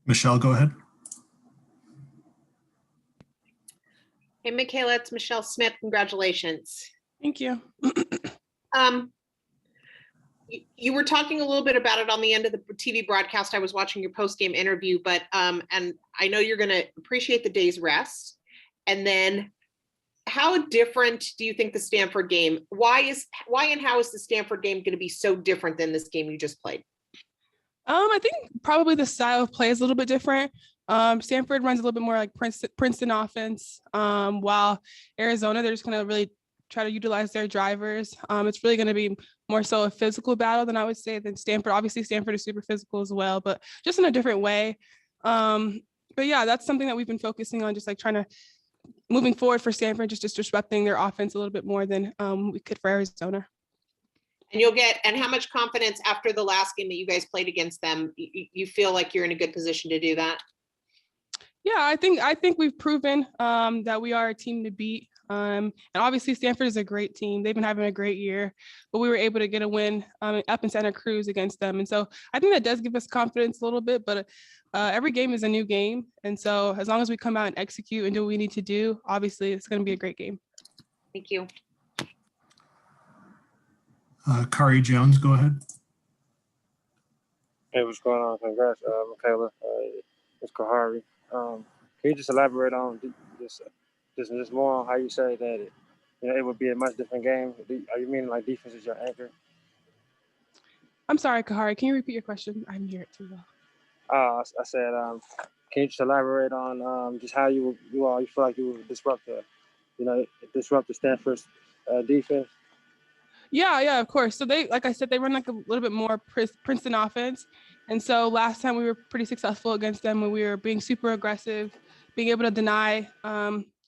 Michelle, go ahead. Hey, Michaela, it's Michelle Smith. Congratulations. Thank you. You were talking a little bit about it on the end of the TV broadcast. I was watching your post-game interview, but and I know you're going to appreciate the day's rest. And then, how different do you think the Stanford game? Why and how is the Stanford game going to be so different than this game you just played? I think probably the style of play is a little bit different. Stanford runs a little bit more like Princeton offense, while Arizona, they're just going to really try to utilize their drivers. It's really going to be more so a physical battle than I would say than Stanford. Obviously, Stanford is super physical as well, but just in a different way. But yeah, that's something that we've been focusing on, just like trying to, moving forward for Stanford, just disrupting their offense a little bit more than we could for Arizona. And how much confidence after the last game that you guys played against them, you feel like you're in a good position to do that? Yeah, I think we've proven that we are a team to beat. And obviously Stanford is a great team. They've been having a great year, but we were able to get a win up in Santa Cruz against them. And so I think that does give us confidence a little bit, but every game is a new game. And so as long as we come out and execute and do what we need to do, obviously it's going to be a great game. Thank you. Kari Jones, go ahead. Hey, what's going on? Congrats, Michaela. It's Kahari. Can you just elaborate on just more on how you say that it would be a much different game? Are you meaning like defense is your anchor? I'm sorry, Kahari. Can you repeat your question? I didn't hear it too well. I said, can you just elaborate on just how you feel like you would disrupt the Stanford's defense? Yeah, of course. So they, like I said, they run like a little bit more Princeton offense. And so last time we were pretty successful against them when we were being super aggressive, being able to deny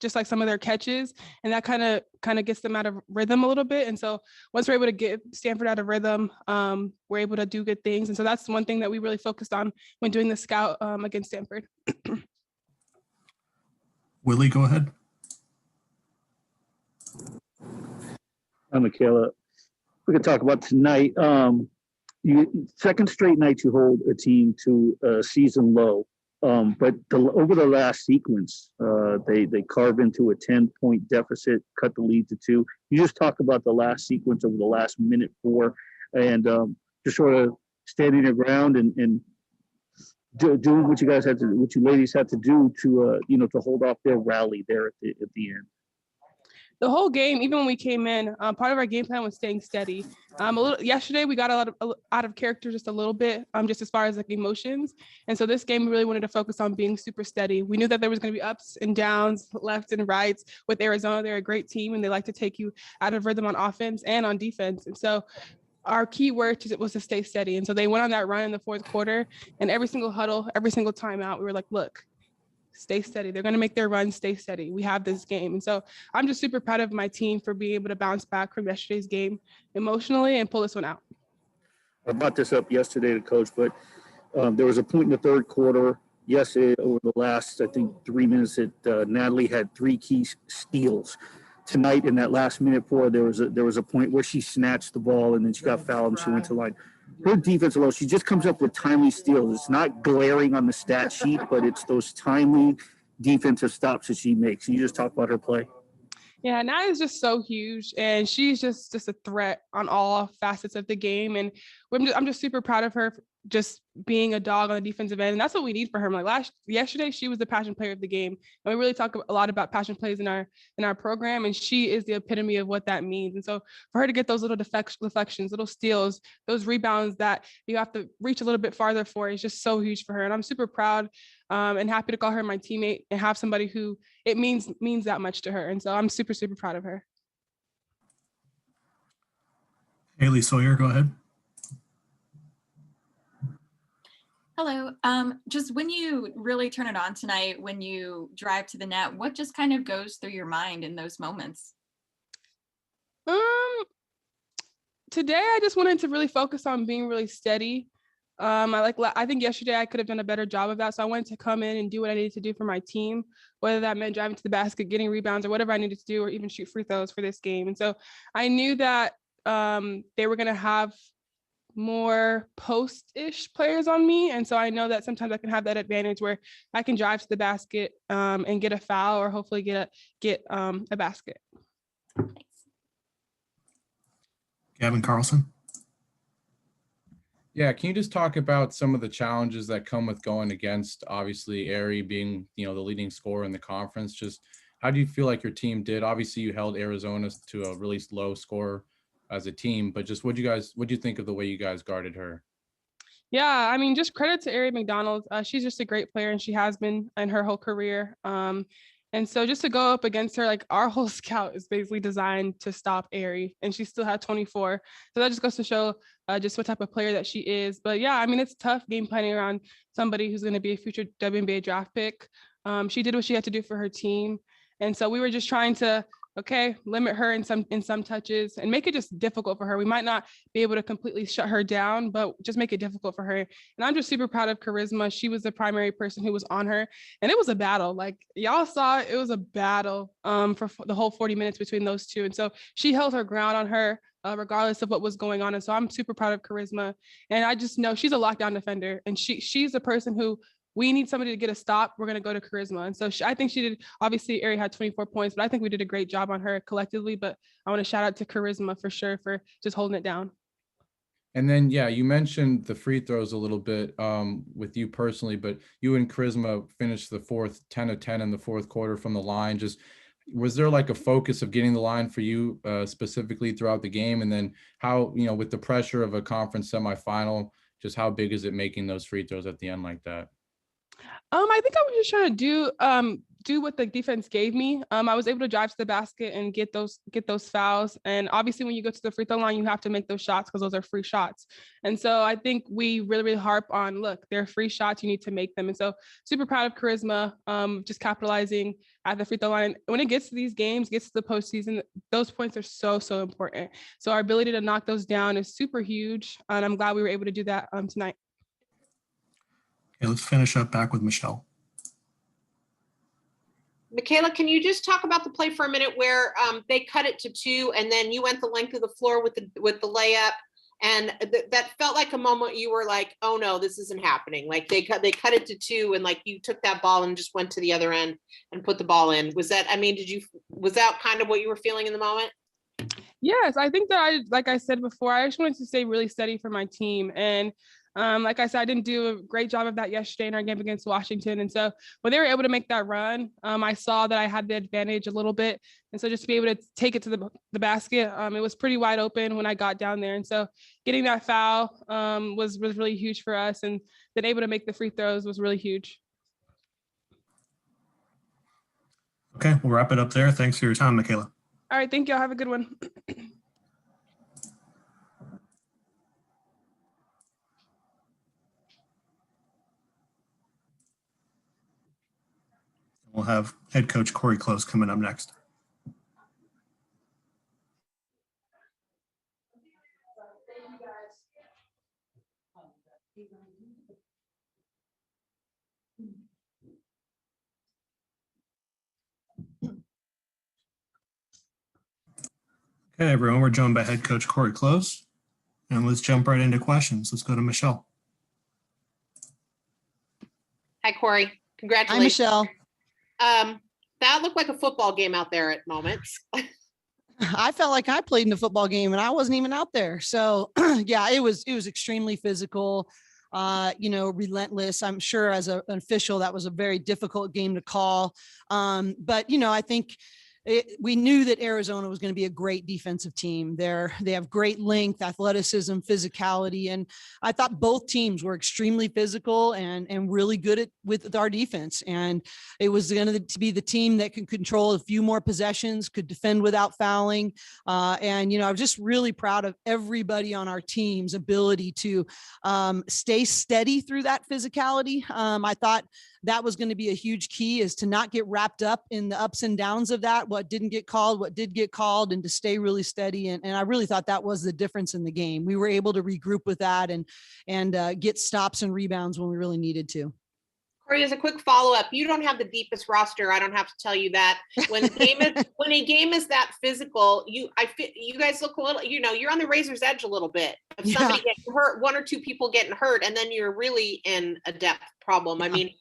just like some of their catches. And that kind of gets them out of rhythm a little bit. And so once we're able to get Stanford out of rhythm, we're able to do good things. And so that's one thing that we really focused on when doing the scout against Stanford. Willie, go ahead. Hi, Michaela. We could talk about tonight. Second straight night you hold a team to a season low, but over the last sequence, they carve into a 10-point deficit, cut the lead to 2. You just talk about the last sequence over the last minute 4, and just sort of standing your ground and doing what you guys had to, what you ladies had to do to to hold off their rally there at the end. The whole game, even when we came in, part of our game plan was staying steady. Yesterday, we got out of character just a little bit, just as far as like emotions. And so this game, we really wanted to focus on being super steady. We knew that there was going to be ups and downs, left and rights. With Arizona, they're a great team, and they like to take you out of rhythm on offense and on defense. And so our key word was to stay steady. And so they went on that run in the fourth quarter, and every single huddle, every single timeout, we were like, look, stay steady. They're going to make their run, stay steady. We have this game. And so I'm just super proud of my team for being able to bounce back from yesterday's game emotionally and pull this one out. I brought this up yesterday to coach, but there was a point in the third quarter yesterday over the last, I think, 3 minutes that Natalie had 3 key steals. Tonight in that last minute 4, there was a point where she snatched the ball and then she got fouled and she went to the line. Her defense alone, she just comes up with timely steals. It's not glaring on the stat sheet, but it's those timely defensive stops that she makes. Can you just talk about her play? Yeah, Nat is just so huge, and she's just a threat on all facets of the game. And I'm just super proud of her just being a dog on the defensive end. And that's what we need for her. Like yesterday, she was the passion player of the game. And we really talk a lot about passion plays in our program. And she is the epitome of what that means. And so for her to get those little deflections, little steals, those rebounds that you have to reach a little bit farther for is just so huge for her. And I'm super proud and happy to call her my teammate and have somebody who it means that much to her. And so I'm super, super proud of her. Haley Sawyer, go ahead. Hello. Just when you really turn it on tonight, when you drive to the net, what just kind of goes through your mind in those moments? Today, I just wanted to really focus on being really steady. I think yesterday I could have done a better job of that. So I wanted to come in and do what I needed to do for my team, whether that meant driving to the basket, getting rebounds, or whatever I needed to do, or even shoot free throws for this game. And so I knew that they were going to have more post-ish players on me. And so I know that sometimes I can have that advantage where I can drive to the basket and get a foul or hopefully get a basket. Thanks. Gavin Carlson. Yeah, can you just talk about some of the challenges that come with going against, obviously, Aerie being, the leading scorer in the conference? Just how do you feel like your team did? Obviously, you held Arizona to a really low score as a team, but just what do you think of the way you guys guarded her? Yeah, I mean, just credit to Aerie McDonald. She's just a great player, and she has been in her whole career. And so just to go up against her, like our whole scout is basically designed to stop Aerie, and she still had 24. So that just goes to show just what type of player that she is. But yeah, I mean, it's tough game planning around somebody who's going to be a future WNBA draft pick. She did what she had to do for her team. And so we were just trying to, limit her in some touches and make it just difficult for her. We might not be able to completely shut her down, but just make it difficult for her. And I'm just super proud of Charisma. She was the primary person who was on her, and it was a battle. Like y'all saw, it was a battle for the whole 40 minutes between those two. And so she held her ground on her regardless of what was going on. And so I'm super proud of Charisma. And I just know she's a lockdown defender, and she's the person who we need somebody to get a stop, we're going to go to Charisma. And so I think she did, obviously Aerie had 24 points, but I think we did a great job on her collectively. But I want to shout out to Charisma for sure for just holding it down. And then, yeah, you mentioned the free throws a little bit with you personally, but you and Charisma finished the fourth 10 of 10 in the fourth quarter from the line. Just was there like a focus of getting the line for you specifically throughout the game? And then how, with the pressure of a conference semifinal, just how big is it making those free throws at the end like that? I think I was just trying to do what the defense gave me. I was able to drive to the basket and get those fouls. And obviously when you go to the free throw line, you have to make those shots because those are free shots. And so I think we really, really harp on, look, they're free shots, you need to make them. And so super proud of Charisma, just capitalizing at the free throw line. When it gets to these games, gets to the postseason, those points are so, so important. So our ability to knock those down is super huge. And I'm glad we were able to do that tonight. Okay, let's finish up back with Michelle. Michaela, can you just talk about the play for a minute where they cut it to 2 and then you went the length of the floor with the layup, and that felt like a moment you were like, oh no, this isn't happening. Like they cut it to 2 and like you took that ball and just went to the other end and put the ball in. Was that kind of what you were feeling in the moment? Yes, I think that like I said before, I just wanted to stay really steady for my team. And like I said, I didn't do a great job of that yesterday in our game against Washington. And so when they were able to make that run, I saw that I had the advantage a little bit. And so just to be able to take it to the basket, it was pretty wide open when I got down there. And so getting that foul was really huge for us. And then able to make the free throws was really huge. Okay, we'll wrap it up there. Thanks for your time, Michaela. All right, thank you. Have a good one. We'll have head coach Corey Close coming up next. Okay, everyone, we're joined by head coach Corey Close, and let's jump right into questions. Let's go to Michelle. Hi, Corey. Congratulations. Hi, Michelle. That looked like a football game out there at moments. I felt like I played in a football game and I wasn't even out there. So yeah, it was extremely physical, relentless. I'm sure as an official, that was a very difficult game to call. But I think we knew that Arizona was going to be a great defensive team. They have great length, athleticism, physicality. And I thought both teams were extremely physical and really good with our defense. And it was going to be the team that can control a few more possessions, could defend without fouling. I was just really proud of everybody on our team's ability to stay steady through that physicality. I thought that was going to be a huge key, is to not get wrapped up in the ups and downs of that, what didn't get called, what did get called, and to stay really steady. And I really thought that was the difference in the game. We were able to regroup with that and get stops and rebounds when we really needed to. Corey, as a quick follow-up, you don't have the deepest roster. I don't have to tell you that. When a game is that physical, you guys look a little, you're on the razor's edge a little bit. If somebody gets hurt, one or two people getting hurt, and then you're really in a depth problem. I mean,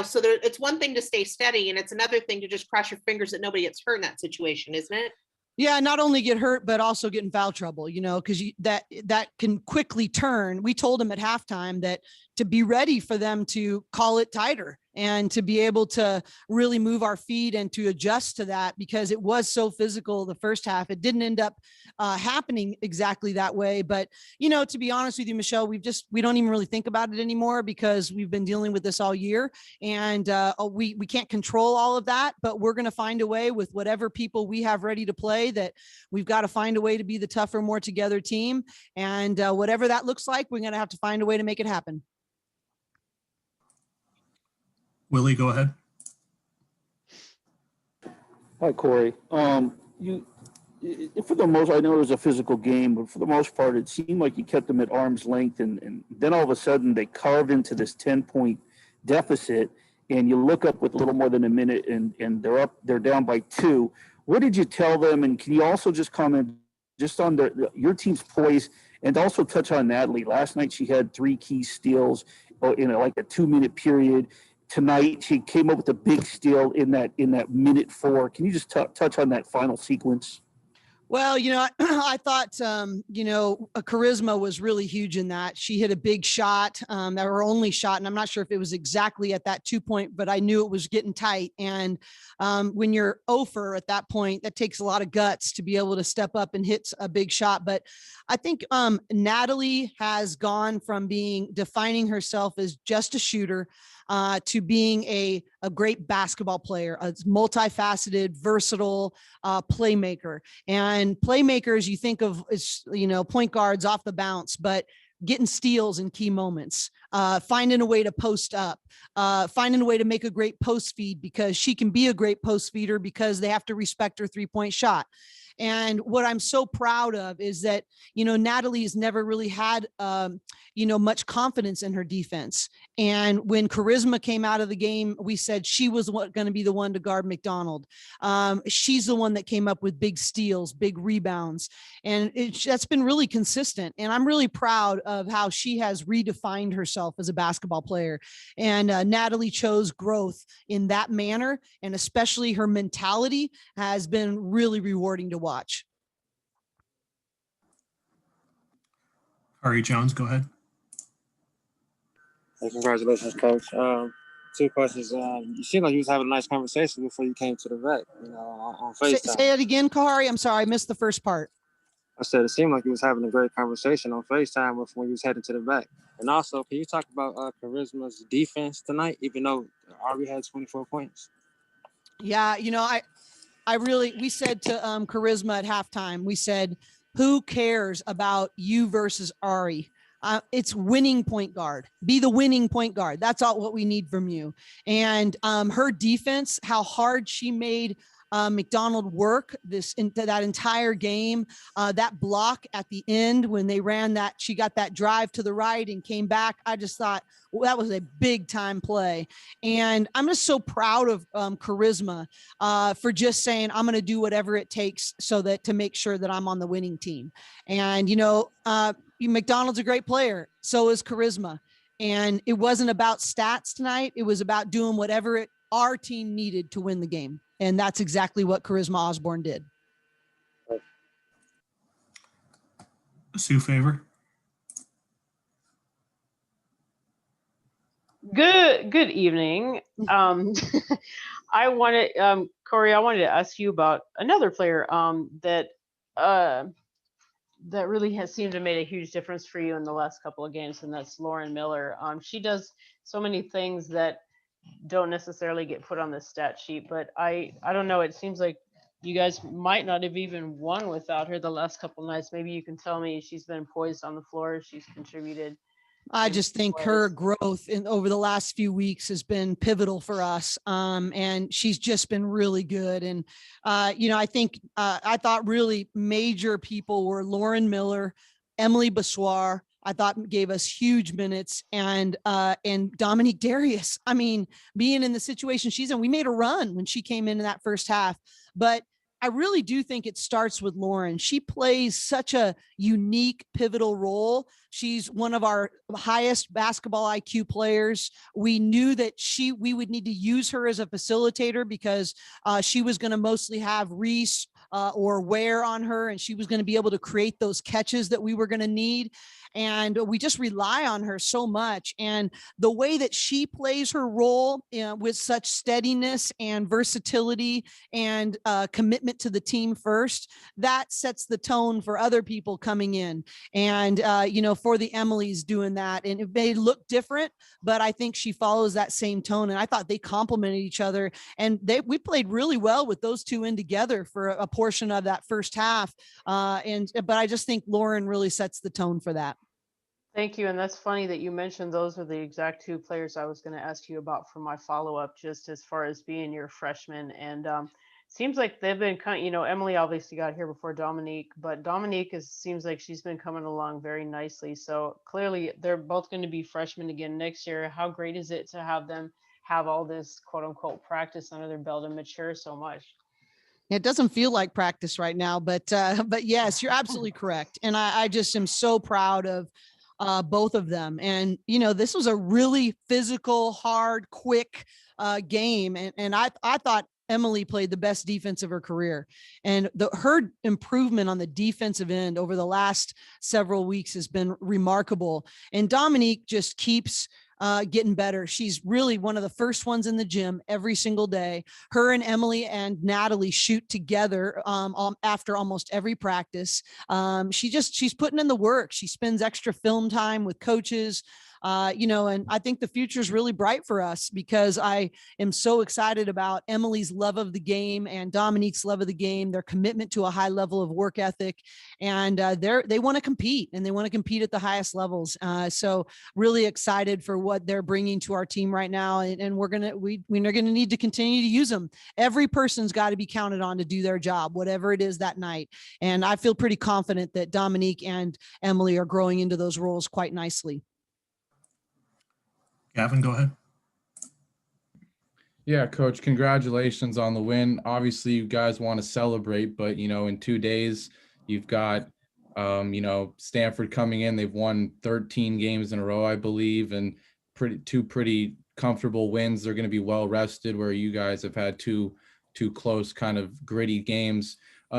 so it's one thing to stay steady, and it's another thing to just cross your fingers that nobody gets hurt in that situation, isn't it? Yeah, not only get hurt, but also get in foul trouble, because that can quickly turn. We told them at halftime that to be ready for them to call it tighter and to be able to really move our feet and to adjust to that, because it was so physical the first half. It didn't end up happening exactly that way. But, to be honest with you, Michelle, we don't even really think about it anymore because we've been dealing with this all year, and we can't control all of that, but we're going to find a way with whatever people we have ready to play, that we've got to find a way to be the tougher, more together team. And whatever that looks like, we're going to have to find a way to make it happen. Willie, go ahead. Hi, Corey. For the most, I know it was a physical game, but for the most part, it seemed like you kept them at arm's length, and then all of a sudden they carved into this 10-point deficit, and you look up with a little more than a minute, and they're down by 2. What did you tell them? And can you also just comment just on your team's poise, and also touch on Natalie? Last night she had 3 key steals in like a 2-minute period. Tonight she came up with a big steal in that minute 4. Can you just touch on that final sequence? Well, I thought, Charisma was really huge in that. She hit a big shot, that her only shot. And I'm not sure if it was exactly at that 2-point, but I knew it was getting tight. And when you're over at that point, that takes a lot of guts to be able to step up and hit a big shot. But I think Natalie has gone from defining herself as just a shooter to being a great basketball player, a multifaceted, versatile playmaker. And playmakers, you think of as, point guards off the bounce, but getting steals in key moments, finding a way to post up, finding a way to make a great post feed, because she can be a great post feeder because they have to respect her 3-point shot. And what I'm so proud of is that, Natalie has never really had, much confidence in her defense. And when Charisma came out of the game, we said she was going to be the one to guard McDonald. She's the one that came up with big steals, big rebounds. And that's been really consistent. And I'm really proud of how she has redefined herself as a basketball player. And Natalie chose growth in that manner. And especially her mentality has been really rewarding to watch. Ari Jones, go ahead. Hey, congratulations, Coach. 2 questions. You seemed like you was having a nice conversation before you came to the vet, on FaceTime. Say it again, Kahari. I'm sorry, I missed the first part. I said it seemed like you was having a great conversation on FaceTime when you was heading to the vet. And also, can you talk about Charisma's defense tonight, even though Ari had 24 points? Yeah, we said to Charisma at halftime, we said, who cares about you versus Ari? It's winning point guard. Be the winning point guard. That's all what we need from you. And her defense, how hard she made McDonald work that entire game, that block at the end when they ran that, she got that drive to the right and came back. I just thought, well, that was a big time play. And I'm just so proud of Charisma for just saying, I'm going to do whatever it takes to make sure that I'm on the winning team. And, McDonald's a great player. So is Charisma. And it wasn't about stats tonight. It was about doing whatever our team needed to win the game. And that's exactly what Charisma Osborne did. Sue Favor. Good evening. I wanted, Corey, I wanted to ask you about another player that really has seemed to make a huge difference for you in the last couple of games, and that's Lauren Miller. She does so many things that don't necessarily get put on the stat sheet, but I don't know, it seems like you guys might not have even won without her the last couple of nights. Maybe you can tell me. She's been poised on the floor. She's contributed. I just think her growth over the last few weeks has been pivotal for us. And she's just been really good. And, I think I thought really major people were Lauren Miller, Emily Bassoir. I thought gave us huge minutes, and Dominique Darius. I mean, being in the situation she's in, we made a run when she came into that first half, but I really do think it starts with Lauren. She plays such a unique, pivotal role. She's one of our highest basketball IQ players. We knew that we would need to use her as a facilitator because she was going to mostly have Reese or Ware on her, and she was going to be able to create those catches that we were going to need. And we just rely on her so much. And the way that she plays her role with such steadiness and versatility and commitment to the team first, that sets the tone for other people coming in. And, for the Emily's doing that. And it may look different, but I think she follows that same tone. And I thought they complemented each other. And we played really well with those two in together for a portion of that first half. But I just think Lauren really sets the tone for that. Thank you. And that's funny that you mentioned those are the exact two players I was going to ask you about for my follow-up, just as far as being your freshmen. And seems like they've been kind of, Emily obviously got here before Dominique, but Dominique seems like she's been coming along very nicely. So clearly they're both going to be freshmen again next year. How great is it to have them have all this quote unquote practice under their belt and mature so much? It doesn't feel like practice right now, but yes, you're absolutely correct. And I just am so proud of both of them. And, this was a really physical, hard, quick game. And I thought Emily played the best defense of her career. And her improvement on the defensive end over the last several weeks has been remarkable. And Dominique just keeps getting better. She's really one of the first ones in the gym every single day. Her and Emily and Natalie shoot together after almost every practice. She's putting in the work. She spends extra film time with coaches. And I think the future is really bright for us because I am so excited about Emily's love of the game and Dominique's love of the game, their commitment to a high level of work ethic, and they want to compete and they want to compete at the highest levels. So really excited for what they're bringing to our team right now, and we're gonna need to continue to use them. Every person's got to be counted on to do their job, whatever it is that night. And I feel pretty confident that Dominique and Emily are growing into those roles quite nicely. Gavin, go ahead. Yeah, Coach, congratulations on the win. Obviously, you guys want to celebrate, but, in 2 days, you've got, Stanford coming in. They've won 13 games in a row, I believe, and two pretty comfortable wins. They're going to be well rested, where you guys have had two close kind of gritty games.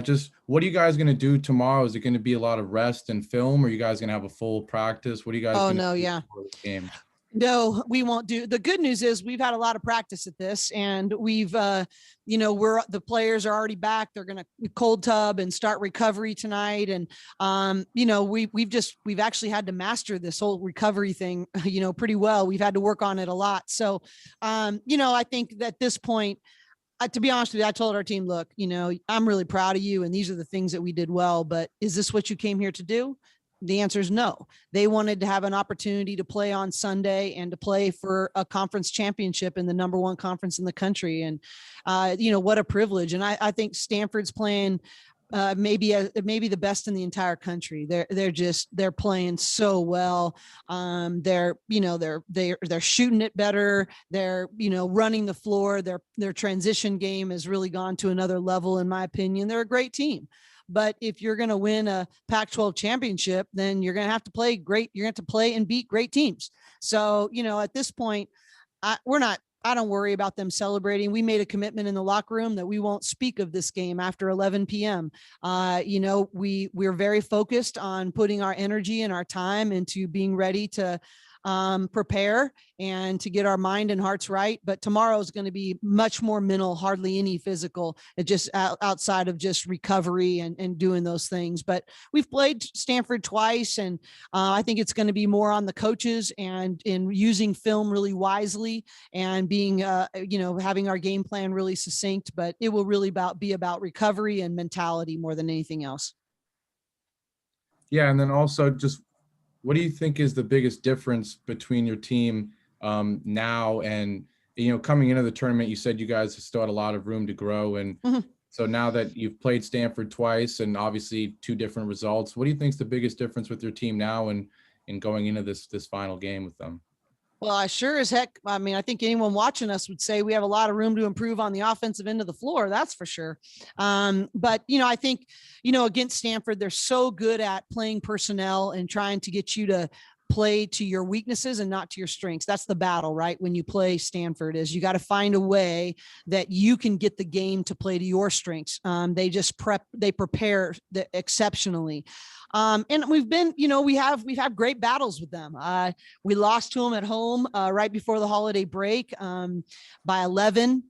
Just what are you guys going to do tomorrow? Is it going to be a lot of rest and film, or are you guys going to have a full practice? What are you guys going to do for this game? No, we won't do. The good news is we've had a lot of practice at this, and we've, the players are already back. They're going to cold tub and start recovery tonight. And, we've actually had to master this whole recovery thing, pretty well. We've had to work on it a lot. So, I think that at this point, to be honest with you, I told our team, look, I'm really proud of you, and these are the things that we did well, but is this what you came here to do? The answer is no. They wanted to have an opportunity to play on Sunday and to play for a conference championship in the number one conference in the country. And, what a privilege. And I think Stanford's playing maybe the best in the entire country. They're playing so well. They're shooting it better. They're, running the floor. Their transition game has really gone to another level, in my opinion. They're a great team. But if you're going to win a Pac-12 championship, then you're going to have to play great. You're going to have to play and beat great teams. So, at this point, I don't worry about them celebrating. We made a commitment in the locker room that we won't speak of this game after 11 p.m. We're very focused on putting our energy and our time into being ready to prepare and to get our mind and hearts right. But tomorrow is going to be much more mental, hardly any physical, just outside of just recovery and doing those things. But we've played Stanford twice, and I think it's going to be more on the coaches and in using film really wisely and being, having our game plan really succinct. But it will really be about recovery and mentality more than anything else. Yeah, and then also just what do you think is the biggest difference between your team now and, coming into the tournament? You said you guys still had a lot of room to grow. And so now that you've played Stanford twice and obviously two different results, what do you think is the biggest difference with your team now? And, in going into this final game with them. Well, I sure as heck, I mean, I think anyone watching us would say we have a lot of room to improve on the offensive end of the floor. That's for sure. But, I think, against Stanford, they're so good at playing personnel and trying to get you to play to your weaknesses and not to your strengths. That's the battle, right? When you play Stanford, is you got to find a way that you can get the game to play to your strengths. They prepare exceptionally. And we've been, we've had great battles with them. We lost to them at home right before the holiday break by 11.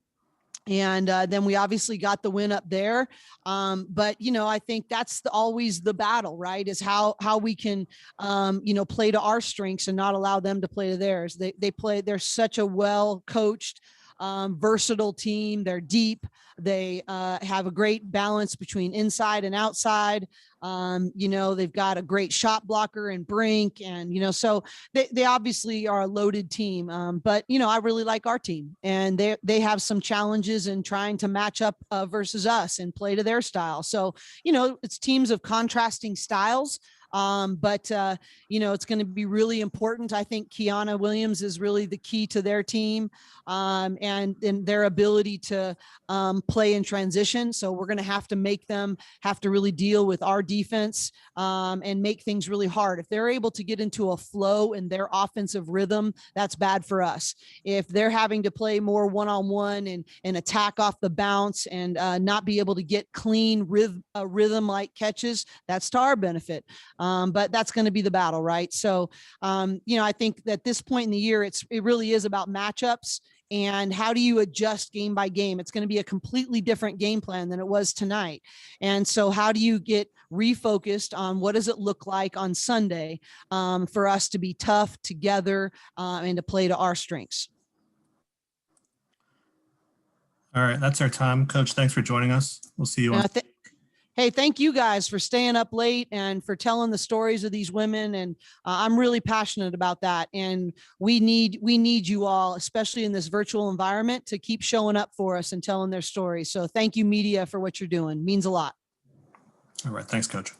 And then we obviously got the win up there. But, I think that's always the battle, right? Is how we can, play to our strengths and not allow them to play to theirs. They're such a well-coached, versatile team. They're deep. They have a great balance between inside and outside. They've got a great shot blocker and Brink, and so they obviously are a loaded team. But I really like our team, and they have some challenges in trying to match up versus us and play to their style. So it's teams of contrasting styles. But it's going to be really important. I think Kiana Williams is really the key to their team and their ability to play in transition. So we're going to have to make them have to really deal with our defense and make things really hard. If they're able to get into a flow in their offensive rhythm, that's bad for us. If they're having to play more one-on-one and attack off the bounce and not be able to get clean rhythm-like catches, that's to our benefit. But that's going to be the battle, right? So, I think that at this point in the year, it really is about matchups and how do you adjust game by game. It's going to be a completely different game plan than it was tonight. And so how do you get refocused on what does it look like on Sunday for us to be tough together and to play to our strengths? All right, that's our time. Coach, thanks for joining us. We'll see you on. Hey, thank you guys for staying up late and for telling the stories of these women. And I'm really passionate about that. And we need you all, especially in this virtual environment, to keep showing up for us and telling their stories. So thank you, media, for what you're doing. It means a lot. All right, thanks, Coach.